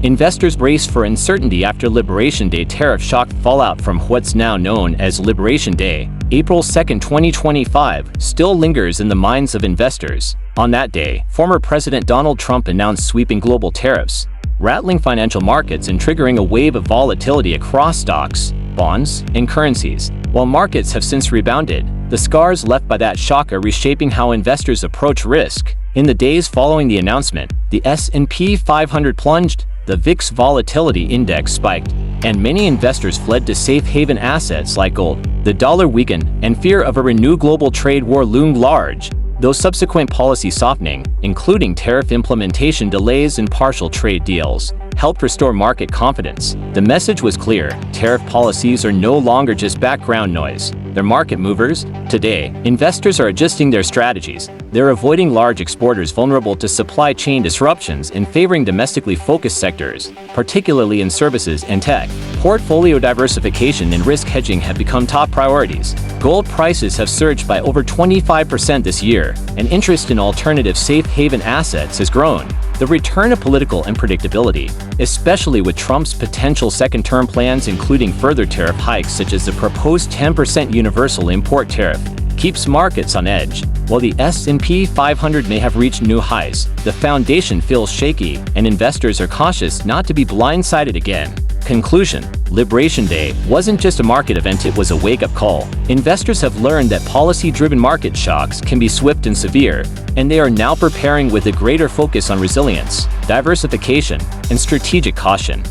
Investors brace for uncertainty after Liberation Day tariff shock. Fallout from what's now known as Liberation Day, April 2, 2025, still lingers in the minds of investors. On that day, former President Donald Trump announced sweeping global tariffs, rattling financial markets and triggering a wave of volatility across stocks, bonds, and currencies. While markets have since rebounded, the scars left by that shock are reshaping how investors approach risk. In the days following the announcement, the S&P 500 plunged, the VIX volatility index spiked, and many investors fled to safe haven assets like gold. The dollar weakened, and fear of a renewed global trade war loomed large, though subsequent policy softening, including tariff implementation delays and partial trade deals, helped restore market confidence. The message was clear: tariff policies are no longer just background noise. They're market movers. Today, investors are adjusting their strategies. They're avoiding large exporters vulnerable to supply chain disruptions and favoring domestically focused sectors, particularly in services and tech. Portfolio diversification and risk hedging have become top priorities. Gold prices have surged by over 25% this year, and interest in alternative safe haven assets has grown. The return of political unpredictability, especially with Trump's potential second-term plans including further tariff hikes such as the proposed 10% universal import tariff, keeps markets on edge. While the S&P 500 may have reached new highs, the foundation feels shaky, and investors are cautious not to be blindsided again. Conclusion: Liberation Day wasn't just a market event, it was a wake-up call. Investors have learned that policy-driven market shocks can be swift and severe, and they are now preparing with a greater focus on resilience, diversification, and strategic caution.